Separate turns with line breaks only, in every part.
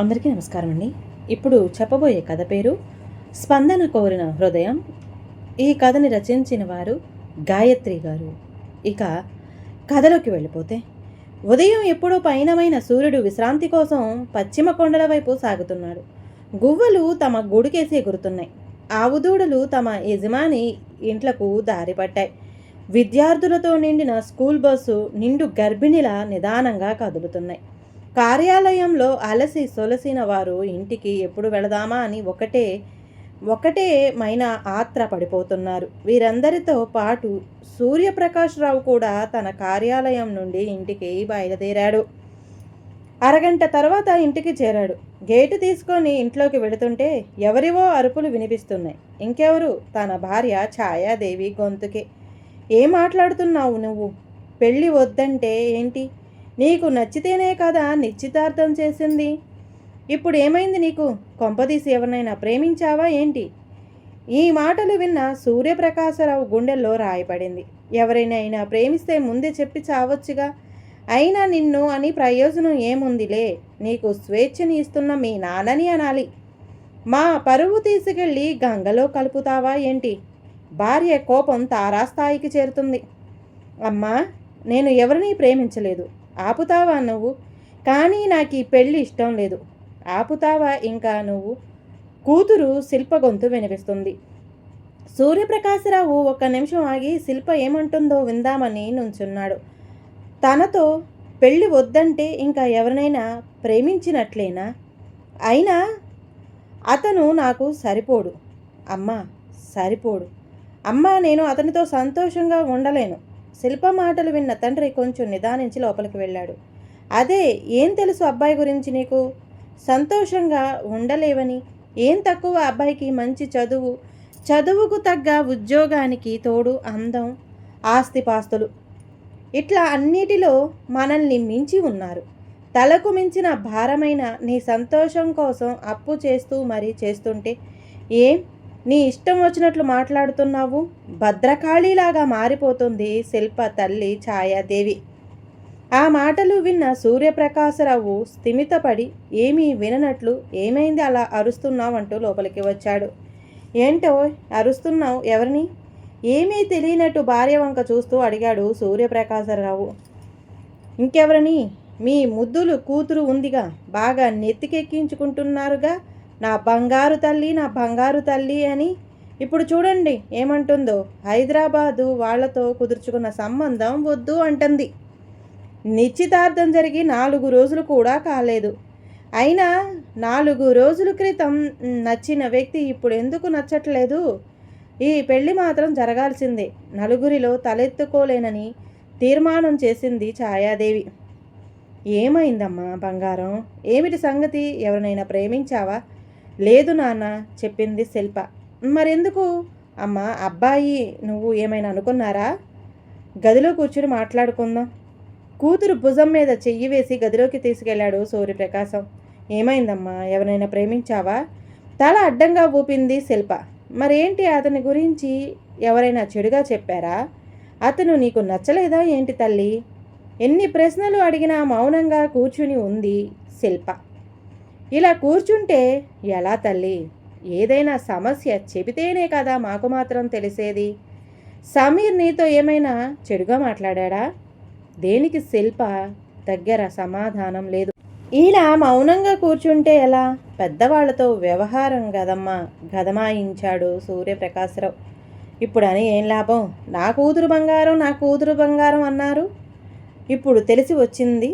అందరికీ నమస్కారం అండి. ఇప్పుడు చెప్పబోయే కథ పేరు స్పందన కోరిన హృదయం. ఈ కథని రచించిన వారు గాయత్రి గారు. ఇక కథలోకి వెళ్ళిపోతే, ఉదయం ఎప్పుడో పయనమైన సూర్యుడు విశ్రాంతి కోసం పశ్చిమ కొండల వైపు సాగుతున్నాడు. గువ్వలు తమ గూడుకేసి ఎగురుతున్నాయి. ఆవుదూడలు తమ యజమాని ఇంట్లకు దారి పట్టాయి. విద్యార్థులతో నిండిన స్కూల్ బస్సు నిండు గర్భిణిలా నిదానంగా కదులుతున్నాయి. కార్యాలయంలో అలసి సొలసిన వారు ఇంటికి ఎప్పుడు వెళదామా అని ఒకటే మైన ఆత్ర పడిపోతున్నారు. వీరందరితో పాటు సూర్యప్రకాశ్రావు కూడా తన కార్యాలయం నుండి ఇంటికి బయలుదేరాడు. అరగంట తర్వాత ఇంటికి చేరాడు. గేటు తీసుకొని ఇంట్లోకి వెళుతుంటే ఎవరివో అరుపులు వినిపిస్తున్నాయి. ఇంకెవరు? తన భార్య ఛాయాదేవి గొంతుకే. ఏం మాట్లాడుతున్నావు నువ్వు? పెళ్ళి వద్దంటే ఏంటి? నీకు నచ్చితేనే కదా నిశ్చితార్థం చేసింది. ఇప్పుడు ఏమైంది నీకు? కొంపదీసి ఎవరినైనా ప్రేమించావా ఏంటి? ఈ మాటలు విన్న సూర్యప్రకాశరావు గుండెల్లో రాయపడింది. ఎవరినైనా ప్రేమిస్తే ముందే చెప్పి చావచ్చుగా. అయినా నిన్ను అని ప్రయోజనం ఏముందిలే. నీకు స్వేచ్ఛని ఇస్తున్న మీ నాన్నని అనాలి. మా పరువు తీసుకెళ్ళి గంగలో కలుపుతావా ఏంటి? భార్య కోపం తారాస్థాయికి చేరుతుంది. అమ్మా, నేను ఎవరినీ ప్రేమించలేదు. ఆపుతావా నువ్వు? కానీ నాకు ఈ పెళ్ళి ఇష్టం లేదు. ఆపుతావా ఇంకా నువ్వు? కూతురు శిల్ప గొంతు వినిపిస్తుంది. సూర్యప్రకాశరావు ఒక్క నిమిషం ఆగి శిల్ప ఏమంటుందో విందామని నుంచున్నాడు. తనతో పెళ్ళి వద్దంటే ఇంకా ఎవరినైనా ప్రేమించినట్లేనా? అయినా అతను నాకు సరిపోడు అమ్మా, సరిపోడు అమ్మా. నేను అతనితో సంతోషంగా ఉండలేను. శిల్ప మాటలు విన్న తండ్రి కొంచెం నిదానించి లోపలికి వెళ్ళాడు. అదే, ఏం తెలుసు అబ్బాయి గురించి నీకు? సంతోషంగా ఉండలేవని. ఏం తక్కువ అబ్బాయికి? మంచి చదువు, చదువుకు తగ్గ ఉద్యోగానికి తోడు అందం, ఆస్తిపాస్తులు, ఇట్లా అన్నిటిలో మనల్ని మించి ఉన్నారు. తలకు మించిన భారమైన నీ సంతోషం కోసం అప్పు చేస్తూ మరీ చేస్తుంటే ఏం నీ ఇష్టం వచ్చినట్లు మాట్లాడుతున్నావు? భద్రకాళిలాగా మారిపోతుంది శిల్ప తల్లి ఛాయాదేవి. ఆ మాటలు విన్న సూర్యప్రకాశరావు స్థిమితపడి ఏమీ విననట్లు ఏమైంది అలా అరుస్తున్నావు అంటూ లోపలికి వచ్చాడు. ఏంటో అరుస్తున్నావు? ఎవరిని? ఏమీ తెలియనట్టు భార్య వంక చూస్తూ అడిగాడు సూర్యప్రకాశరావు. ఇంకెవరిని? మీ ముద్దులు కూతురు ఉందిగా, బాగా నెత్తికెక్కించుకుంటున్నారుగా. నా బంగారు తల్లి, నా బంగారు తల్లి అని. ఇప్పుడు చూడండి ఏమంటుందో. హైదరాబాదు వాళ్లతో కుదుర్చుకున్న సంబంధం వద్దు అంటుంది. నిశ్చితార్థం జరిగి 4 రోజులు కూడా కాలేదు. అయినా 4 రోజుల క్రితం నచ్చిన వ్యక్తి ఇప్పుడు ఎందుకు నచ్చట్లేదు? ఈ పెళ్ళి మాత్రం జరగాల్సిందే. నలుగురిలో తలెత్తుకోలేనని తీర్మానం చేసింది ఛాయాదేవి. ఏమైందమ్మా బంగారం? ఏమిటి సంగతి? ఎవరినైనా ప్రేమించావా? లేదు నాన్న, చెప్పింది శిల్ప. మరెందుకు అమ్మా? అబ్బాయి నువ్వు ఏమైనా అనుకున్నారా? గదిలో కూర్చుని మాట్లాడుకుందాం. కూతురు భుజం మీద చెయ్యి వేసి గదిలోకి తీసుకెళ్లాడు సూర్యప్రకాశం. ఏమైందమ్మా? ఎవరైనా ప్రేమించావా? తల అడ్డంగా ఊపింది శిల్ప. మరేంటి? అతని గురించి ఎవరైనా చెడుగా చెప్పారా? అతను నీకు నచ్చలేదా ఏంటి తల్లి? ఎన్ని ప్రశ్నలు అడిగినా మౌనంగా కూర్చుని ఉంది శిల్ప. ఇలా కూర్చుంటే ఎలా తల్లి? ఏదైనా సమస్య చెబితేనే కదా మాకు మాత్రం తెలిసేది. సమీర్ నీతో ఏమైనా చెడుగా మాట్లాడా? దేనికి శిల్ప దగ్గర సమాధానం లేదు. ఇలా మౌనంగా కూర్చుంటే ఎలా? పెద్దవాళ్లతో వ్యవహారం గదమ్మా, గదమాయించాడు సూర్యప్రకాశరావు. ఇప్పుడని ఏం లాభం? నా కూతురు బంగారం, నా కూతురు బంగారం అన్నారు. ఇప్పుడు తెలిసి వచ్చింది.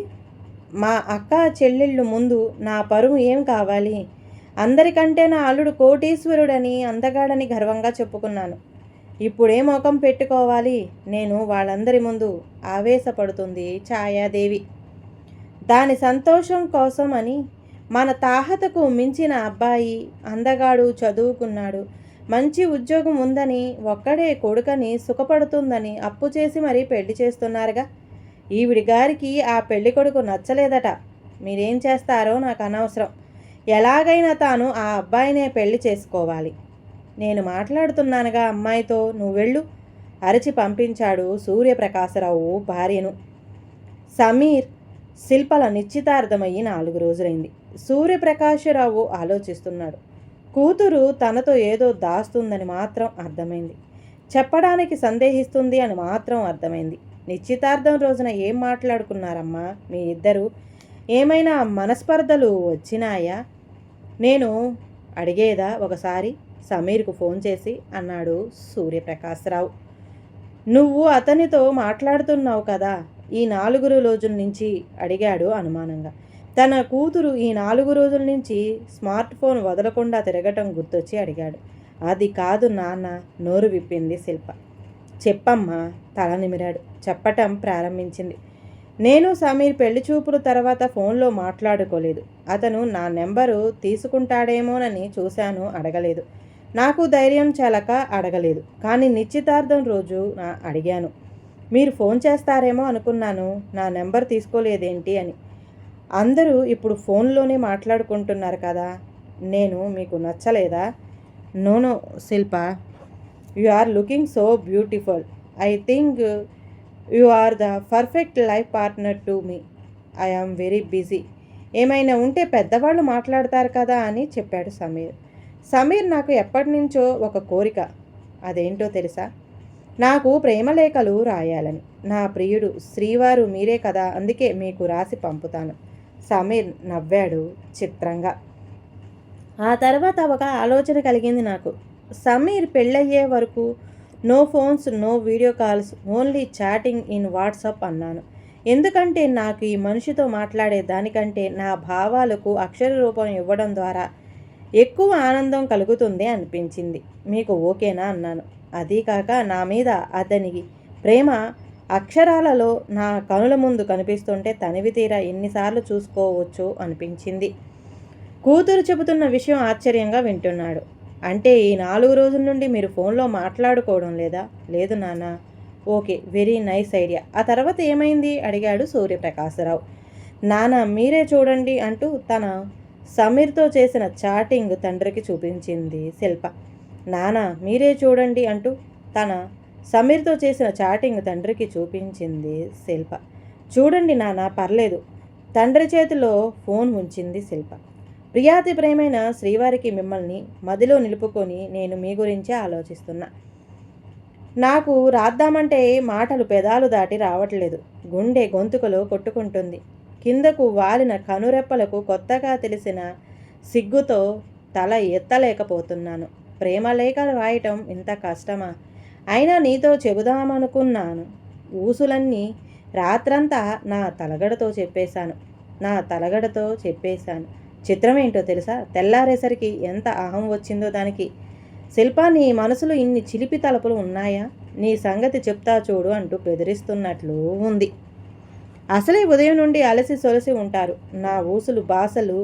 మా అక్క చెల్లెళ్ళు ముందు నా పరువు ఏం కావాలి? అందరికంటే నా అల్లుడు కోటీశ్వరుడని, అందగాడని గర్వంగా చెప్పుకున్నాను. ఇప్పుడే ముఖం పెట్టుకోవాలి నేను వాళ్ళందరి ముందు? ఆవేశపడుతుంది ఛాయాదేవి. దాని సంతోషం కోసం అని మన తాహతకు మించిన అబ్బాయి, అందగాడు, చదువుకున్నాడు, మంచి ఉద్యోగం ఉందని, ఒక్కడే కొడుకని, సుఖపడుతుందని అప్పు చేసి మరీ పెళ్లి చేస్తున్నారుగా. ఈవిడి గారికి ఆ పెళ్లి కొడుకు నచ్చలేదట. మీరేం చేస్తారో నాకు అనవసరం. ఎలాగైనా తాను ఆ అబ్బాయినే పెళ్లి చేసుకోవాలి. నేను మాట్లాడుతున్నానుగా అమ్మాయితో, నువ్వు వెళ్ళు అరచి పంపించాడు సూర్యప్రకాశరావు భార్యను. సమీర్ శిల్పల నిశ్చితార్థమయ్యి 4 రోజులైంది. సూర్యప్రకాశరావు ఆలోచిస్తున్నాడు. కూతురు తనతో ఏదో దాస్తుందని మాత్రం అర్థమైంది. చెప్పడానికి సందేహిస్తుంది అని మాత్రం అర్థమైంది. నిశ్చితార్థం రోజున ఏం మాట్లాడుకున్నారమ్మా మీ ఇద్దరు? ఏమైనా మనస్పర్ధలు వచ్చినాయా? నేను అడిగేదా ఒకసారి సమీర్కు ఫోన్ చేసి అన్నాడు సూర్యప్రకాశ్రావు. నువ్వు అతనితో మాట్లాడుతున్నావు కదా ఈ 4 రోజుల నుంచి అడిగాడు అనుమానంగా. తన కూతురు ఈ 4 రోజుల నుంచి స్మార్ట్ ఫోన్ వదలకుండా తిరగటం గుర్తొచ్చి అడిగాడు. అది కాదు నాన్న, నోరు విప్పింది శిల్ప. చెప్పమ్మా, తల నిమిరాడు. చెప్పటం ప్రారంభించింది. నేను సమీర్ పెళ్లి చూపుల తర్వాత ఫోన్లో మాట్లాడుకోలేదు. అతను నా నెంబరు తీసుకుంటాడేమోనని చూశాను, అడగలేదు. నాకు ధైర్యం చాలక అడగలేదు. కానీ నిశ్చితార్థం రోజు అడిగాను. మీరు ఫోన్ చేస్తారేమో అనుకున్నాను, నా నెంబర్ తీసుకోలేదేంటి అని. అందరూ ఇప్పుడు ఫోన్లోనే మాట్లాడుకుంటున్నారు కదా, నేను మీకు నచ్చలేదా? No Shilpa, you are looking so beautiful. I think you are the perfect life partner to me. I am very busy. ఏమైనా ఉంటే పెద్దవాళ్ళు మాట్లాడతారు కదా అని చెప్పాడు సమీర్. సమీర్, నాకు ఎప్పటి నుంచో ఒక కోరిక. అదేంటో తెలుసా? నాకు ప్రేమలేఖలు రాయాలని. నా ప్రియుడు శ్రీవారు మీరే కదా, అందుకే మీకు రాసి పంపుతాను. సమీర్ నవ్వాడు చిత్రంగా. ఆ తర్వాత ఒక ఆలోచన కలిగింది నాకు. సమీర్ పెళ్ళయ్యే వరకు no phones, no video calls, only chatting in WhatsApp అన్నాను. ఎందుకంటే నాకు ఈ మనిషితో మాట్లాడే దానికంటే నా భావాలకు అక్షర రూపం ఇవ్వడం ద్వారా ఎక్కువ ఆనందం కలుగుతుంది అనిపించింది. మీకు ఓకేనా అన్నాను. అదీ కాక నా మీద అతనికి ప్రేమ అక్షరాలలో నా కనుల ముందు కనిపిస్తుంటే తనివి తీరా ఎన్నిసార్లు చూసుకోవచ్చు అనిపించింది. కూతురు చెబుతున్న విషయం ఆశ్చర్యంగా వింటున్నాడు. అంటే ఈ 4 రోజుల నుండి మీరు ఫోన్లో మాట్లాడుకోవడం లేదా? లేదు నాన్న. Okay, very nice idea. ఆ తర్వాత ఏమైంది అడిగాడు సూర్యప్రకాశరావు. నాన్న మీరే చూడండి అంటూ తన సమీర్తో చేసిన చాటింగ్ తండ్రికి చూపించింది శిల్ప. నాన్న మీరే చూడండి అంటూ తన సమీర్తో చేసిన చాటింగ్ తండ్రికి చూపించింది శిల్ప. చూడండి నాన్న, పర్లేదు. తండ్రి చేతిలో ఫోన్ ఉంచింది శిల్ప. ప్రియాతి ప్రేమైన శ్రీవారికి మిమ్మల్ని మదిలో నిలుపుకొని నేను మీ గురించే ఆలోచిస్తున్నా. నాకు రాద్దామంటే మాటలు పెదాలు దాటి రావట్లేదు. గుండె గొంతుకలో కొట్టుకుంటుంది. కిందకు వాలిన కనురెప్పలకు కొత్తగా తెలిసిన సిగ్గుతో తల ఎత్తలేకపోతున్నాను. ప్రేమలేఖ రాయటం ఇంత కష్టమా? అయినా నీతో చెబుదామనుకున్నాను. ఊసులన్నీ రాత్రంతా నా తలగడతో చెప్పేశాను. చిత్రమేంటో తెలుసా? తెల్లారేసరికి ఎంత అహం వచ్చిందో దానికి. శిల్ప, నీ మనసులో ఇన్ని చిలిపి తలపులు ఉన్నాయా? నీ సంగతి చెప్తా చూడు అంటూ బెదిరిస్తున్నట్లు ఉంది. అసలే ఉదయం నుండి అలసి సొలసి ఉంటారు. నా ఊసులు బాసలు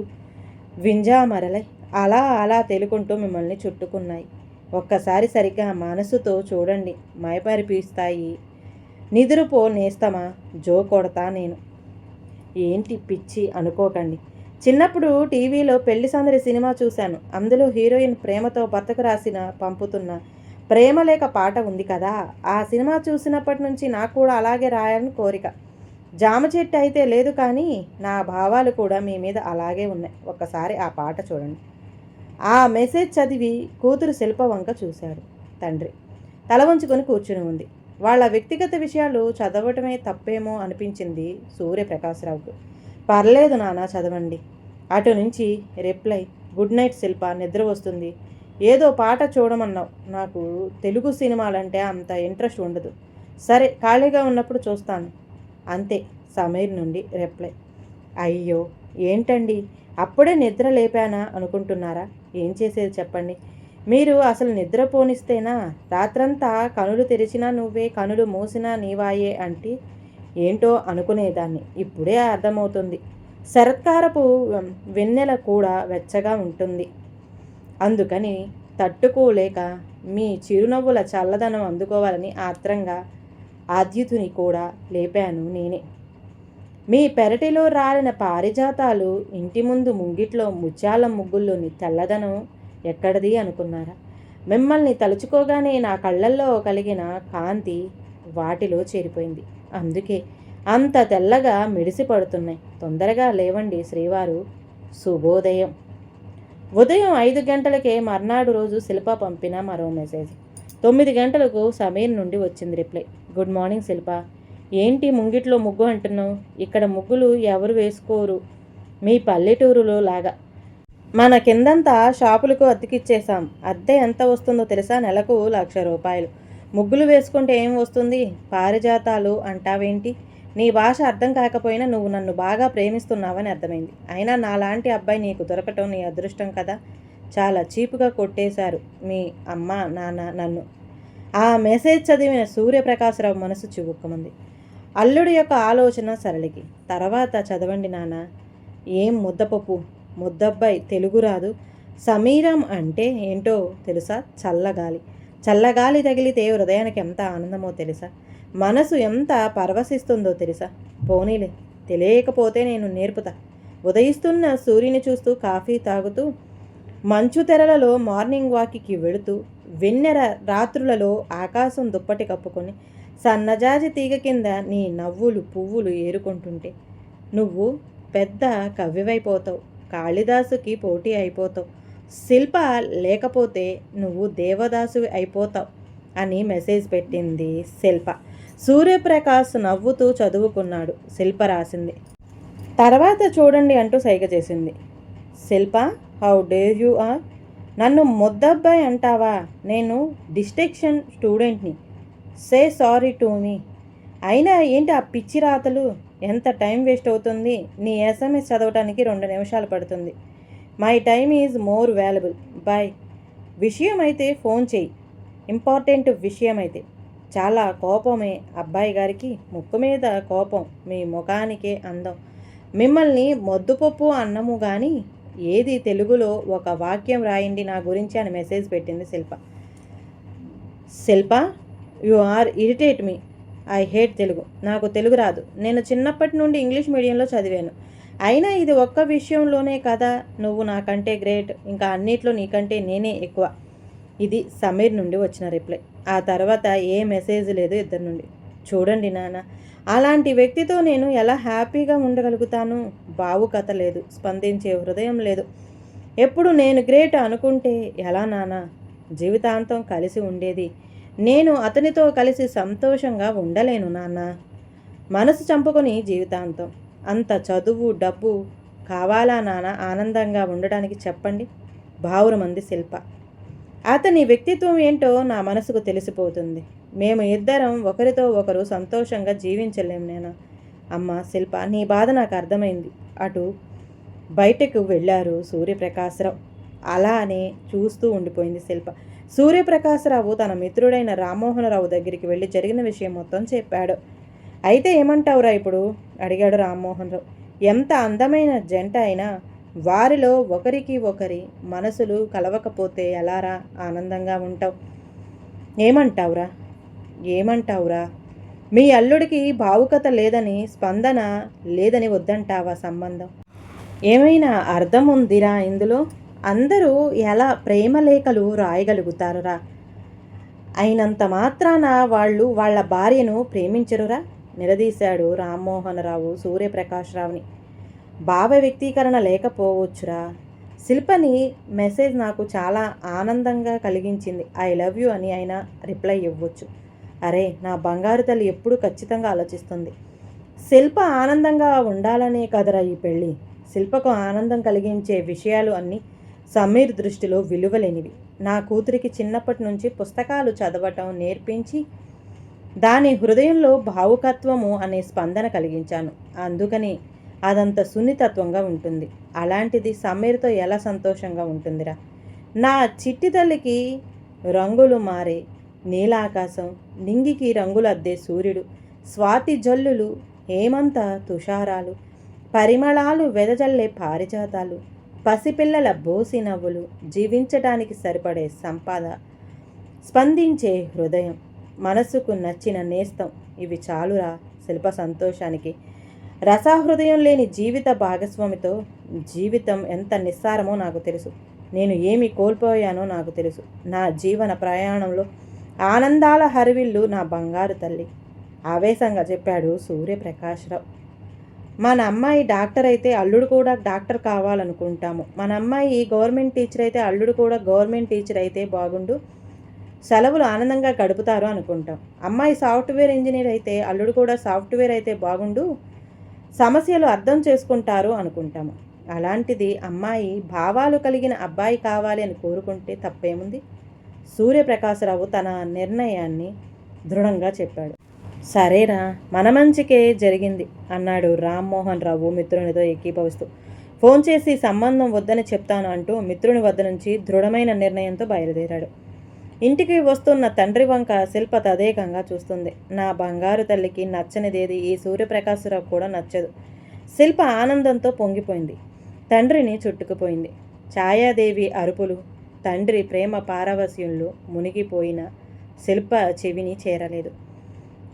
వింజామరలై అలా అలా తేలుకుంటూ మిమ్మల్ని చుట్టుకున్నాయి. ఒక్కసారి సరిగ్గా మనసుతో చూడండి, మైపరిపిస్తాయి. నిదురుపో నేస్తమా, జో కొడతా నేను. ఏంటి పిచ్చి అనుకోకండి. చిన్నప్పుడు టీవీలో పెళ్లి సందడి సినిమా చూశాను. అందులో హీరోయిన్ ప్రేమతో భర్తకు పంపుతున్న ప్రేమలేఖ పాట ఉంది కదా. ఆ సినిమా చూసినప్పటి నుంచి నాకు కూడా అలాగే రాయాలని కోరిక. జామ చెట్టు అయితే లేదు, కానీ నా భావాలు కూడా మీ మీద అలాగే ఉన్నాయి. ఒక్కసారి ఆ పాట చూడండి. ఆ మెసేజ్ చదివి కూతురు శిల్ప వంక చూశాడు తండ్రి. తల వంచుకొని కూర్చుని ఉంది. వాళ్ళ వ్యక్తిగత విషయాలు చదవటమే తప్పేమో అనిపించింది సూర్యప్రకాశరావుకు. పర్లేదు నాన్న, చదవండి. అటు నుంచి రిప్లై. గుడ్ నైట్ శిల్ప, నిద్ర వస్తుంది. ఏదో పాట చూడమన్నావు. నాకు తెలుగు సినిమాలంటే అంత ఇంట్రెస్ట్ ఉండదు. సరే, ఖాళీగా ఉన్నప్పుడు చూస్తాను. అంతే సమీర్ నుండి రిప్లై. అయ్యో ఏంటండి, అప్పుడే నిద్ర లేపానా అనుకుంటున్నారా? ఏం చేసేది చెప్పండి. మీరు అసలు నిద్రపోనిస్తేనా? రాత్రంతా కనులు తెరిచినా నువ్వే, కనులు మూసినా నీవాయే అంటే ఏంటో అనుకునేదాన్ని. ఇప్పుడే అర్థమవుతుంది. శరత్కారపు వెన్నెల కూడా వెచ్చగా ఉంటుంది. అందుకని తట్టుకోలేక మీ చిరునవ్వుల చల్లదనం అందుకోవాలని ఆత్రంగా ఆద్యుతుని కూడా లేపాను నేనే. మీ పెరటిలో రాలిన పారిజాతాలు ఇంటి ముందు ముంగిట్లో ముత్యాల ముగ్గుల్లోని తెల్లదనం ఎక్కడిది అనుకున్నారా? మిమ్మల్ని తలుచుకోగానే నా కళ్ళల్లో కలిగిన కాంతి వాటిలో చేరిపోయింది. అందుకే అంత తెల్లగా మెడిసి పడుతున్నాయి. తొందరగా లేవండి శ్రీవారు, శుభోదయం. ఉదయం 5 గంటలకే మర్నాడు రోజు శిల్ప పంపిన మరో మెసేజ్. 9 గంటలకు సమీర్ నుండి వచ్చింది రిప్లై. గుడ్ మార్నింగ్ శిల్ప. ఏంటి ముంగిట్లో ముగ్గు అంటున్నావు? ఇక్కడ ముగ్గులు ఎవరు వేసుకోరు మీ పల్లెటూరులో లాగా. మన కిందంతా షాపులకు అద్దెకిచ్చేసాం. అద్దె ఎంత వస్తుందో తెలుసా? నెలకు ₹1,00,000. ముగ్గులు వేసుకుంటే ఏం వస్తుంది? పారిజాతాలు అంటావేంటి? నీ భాష అర్థం కాకపోయినా నువ్వు నన్ను బాగా ప్రేమిస్తున్నావని అర్థమైంది. అయినా నాలాంటి అబ్బాయి నీకు దొరకటం నీ అదృష్టం కదా. చాలా చీపుగా కొట్టేశారు మీ అమ్మ నాన్న నన్ను. ఆ మెసేజ్ చదివిన సూర్యప్రకాశరావు మనసు చివుక్కుమంది. అల్లుడి యొక్క ఆలోచన సరళికి. తర్వాత చదవండి నాన్న. ఏం ముద్దపప్పు, ముద్దబ్బాయి తెలుగు రాదు. సమీరం అంటే ఏంటో తెలుసా? చల్లగాలి. చల్లగాలి తగిలితే హృదయానికి ఎంత ఆనందమో తెలుసా? మనసు ఎంత పరవశిస్తుందో తెలుసా? పోనీలే, తెలియకపోతే నేను నేర్పుతా. ఉదయిస్తున్న సూర్యుని చూస్తూ కాఫీ తాగుతూ, మంచు తెరలలో మార్నింగ్ వాక్కి వెళుతూ, వెన్నెర రాత్రులలో ఆకాశం దుప్పటి కప్పుకొని సన్నజాజి తీగ కింద నీ నవ్వులు పువ్వులు ఏరుకుంటుంటే నువ్వు పెద్ద కవివైపోతావు. కాళిదాసుకి పోటీ అయిపోతావు. శిల్ప లేకపోతే నువ్వు దేవదాసు అయిపోతావు అని మెసేజ్ పెట్టింది శిల్ప. సూర్యప్రకాష్ నవ్వుతూ చదువుకున్నాడు. శిల్ప రాసింది. తర్వాత చూడండి అంటూ సైగ చేసింది. శిల్ప, హౌ డేర్ యూ ఆర్? నన్ను ముద్దబ్బాయి అంటావా? నేను డిస్టింక్షన్ స్టూడెంట్ని. Say sorry to me. అయినా ఏంటి ఆ పిచ్చి రాతలు? ఎంత టైం వేస్ట్ అవుతుంది? నీ ఎస్ఎంఎస్ చదవటానికి 2 నిమిషాలు పడుతుంది. My time is more valuable. Bye. విషయం అయితే ఫోన్ చేయి. ఇంపార్టెంట్ విషయం అయితే. చాలా కోపమే అబ్బాయి గారికి. ముక్కు మీద కోపం, మీ ముఖానికే అందం. మిమ్మల్ని మొద్దుపప్పు అన్నము కానీ ఏది తెలుగులో ఒక వాక్యం రాయండి నా గురించి అని మెసేజ్ పెట్టింది Shilpa. Shilpa, you are irritate me. I hate Telugu. నాకు తెలుగు రాదు. నేను చిన్నప్పటి నుండి ఇంగ్లీష్ మీడియంలో చదివాను. అయినా ఇది ఒక్క విషయంలోనే కదా నువ్వు నాకంటే గ్రేట్. ఇంకా అన్నిట్లో నీకంటే నేనే ఎక్కువ. ఇది సమీర్ నుండి వచ్చిన రిప్లై. ఆ తర్వాత ఏ మెసేజ్ లేదు ఇద్దరి నుండి. చూడండి నాన్న, అలాంటి వ్యక్తితో నేను ఎలా హ్యాపీగా ఉండగలుగుతాను? భావుకత లేదు, స్పందించే హృదయం లేదు. ఎప్పుడు నేను గ్రేట్ అనుకుంటే ఎలా నాన్న? జీవితాంతం కలిసి ఉండేది. నేను అతనితో కలిసి సంతోషంగా ఉండలేను నాన్న. మనసు చంపుకొని జీవితాంతం. అంత చదువు డబ్బు కావాలా నాన్న ఆనందంగా ఉండడానికి? చెప్పండి. భావురమంది శిల్ప. అతని వ్యక్తిత్వం ఏంటో నా మనసుకు తెలిసిపోతుంది. మేము ఇద్దరం ఒకరితో ఒకరు సంతోషంగా జీవించలేం నేనా? అమ్మ శిల్ప, నీ బాధ నాకు అర్థమైంది. అటు బయటకు వెళ్ళారు సూర్యప్రకాశరావు. అలానే చూస్తూ ఉండిపోయింది శిల్ప. సూర్యప్రకాశరావు తన మిత్రుడైన రామ్మోహనరావు దగ్గరికి వెళ్ళి జరిగిన విషయం మొత్తం చెప్పాడు. అయితే ఏమంటావురా ఇప్పుడు? అడిగాడు రామ్మోహనరావు. ఎంత అందమైన జంట అయినా వారిలో ఒకరికి ఒకరి మనసులు కలవకపోతే ఎలారా ఆనందంగా ఉంటావు? ఏమంటావురా? మీ అల్లుడికి భావుకత లేదని, స్పందన లేదని వద్దంటావా సంబంధం? ఏమైనా అర్థం ఉందిరా ఇందులో? అందరూ ఎలా ప్రేమలేఖలు రాయగలుగుతారురా? అయినంత మాత్రాన వాళ్ళు వాళ్ళ భార్యను ప్రేమించరురా? నిలదీశాడు రామ్మోహనరావు సూర్యప్రకాశరావుని. భావ వ్యక్తీకరణ లేకపోవచ్చురా. శిల్పని మెసేజ్ నాకు చాలా ఆనందంగా కలిగించింది. ఐ లవ్ యూ అని అయినా రిప్లై ఇవ్వచ్చు. అరే, నా బంగారు తల్లి ఎప్పుడు ఖచ్చితంగా ఆలోచిస్తుంది. శిల్ప ఆనందంగా ఉండాలనే కదరా ఈ పెళ్ళి. శిల్పకు ఆనందం కలిగించే విషయాలు అన్నీ సమీర్ దృష్టిలో విలువలేనివి. నా కూతురికి చిన్నప్పటి నుంచి పుస్తకాలు చదవటం నేర్పించి దాని హృదయంలో భావుకత్వము అనే స్పందన కలిగించాను. అందుకని అదంత సున్నితత్వంగా ఉంటుంది. అలాంటిది సమీర్తో ఎలా సంతోషంగా ఉంటుందిరా? నా చిట్టి తల్లికి రంగులు మారే నీలాకాశం, నింగికి రంగులు అద్దే సూర్యుడు, స్వాతి జల్లులు, హేమంత తుషారాలు, పరిమళాలు వెదజల్లే పారిజాతాలు, పసిపిల్లల బోసి నవ్వులు, జీవించడానికి సరిపడే సంపద, స్పందించే హృదయం, మనసుకు నచ్చిన నేస్తం, ఇవి చాలురా శిల్ప సంతోషానికి. రసహృదయం లేని జీవిత భాగస్వామితో జీవితం ఎంత నిస్సారమో నాకు తెలుసు. నేను ఏమి కోల్పోయానో నాకు తెలుసు. నా జీవన ప్రయాణంలో ఆనందాల హరివిల్లు నా బంగారు తల్లి, ఆవేశంగా చెప్పాడు సూర్యప్రకాశరావు. మన అమ్మాయి డాక్టర్ అయితే అల్లుడు కూడా డాక్టర్ కావాలనుకుంటాము. మన అమ్మాయి గవర్నమెంట్ టీచర్ అయితే అల్లుడు కూడా గవర్నమెంట్ టీచర్ అయితే బాగుండు, సెలవులు ఆనందంగా గడుపుతారు అనుకుంటాం. అమ్మాయి సాఫ్ట్వేర్ ఇంజనీర్ అయితే అల్లుడు కూడా సాఫ్ట్వేర్ అయితే బాగుండు, సమస్యలు అర్థం చేసుకుంటారు అనుకుంటాము. అలాంటిది అమ్మాయి భావాలు కలిగిన అబ్బాయి కావాలి అని కోరుకుంటే తప్పేముంది? సూర్యప్రకాశరావు తన నిర్ణయాన్ని దృఢంగా చెప్పాడు. సరేరా, మన మంచికే జరిగింది అన్నాడు రామ్మోహన్ రావు మిత్రునితో ఏకీభవిస్తూ. ఫోన్ చేసి సంబంధం వద్దని చెప్తాను అంటూ మిత్రుని వద్ద నుంచి దృఢమైన నిర్ణయంతో బయలుదేరాడు. ఇంటికి వస్తున్న తండ్రి వంక శిల్ప తదేకంగా చూస్తుంది. నా బంగారు తల్లికి నచ్చనిదేది ఈ సూర్యప్రకాశరావు కూడా నచ్చదు. శిల్ప ఆనందంతో పొంగిపోయింది. తండ్రిని చుట్టుకుపోయింది. ఛాయాదేవి అరుపులు, తండ్రి ప్రేమ పారవస్యంలో మునిగిపోయిన శిల్ప చెవిని చేరలేదు.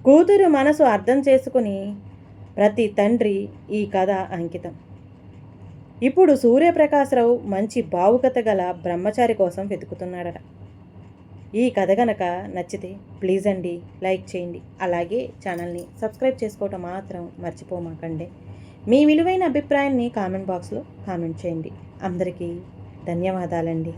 కూతురు మనసు అర్థం చేసుకుని ప్రతి తండ్రి ఈ కథ అంకితం. ఇప్పుడు సూర్యప్రకాశరావు మంచి భావుకత గల బ్రహ్మచారి కోసం వెతుకుతున్నాడట. ఈ కథ గనక నచ్చితే ప్లీజ్ అండి లైక్ చేయండి, అలాగే ఛానల్ని సబ్స్క్రైబ్ చేసుకోవటం మాత్రం మర్చిపోమాకండి. మీ విలువైన అభిప్రాయాన్ని కామెంట్ బాక్స్లో కామెంట్ చేయండి. అందరికీ ధన్యవాదాలండి.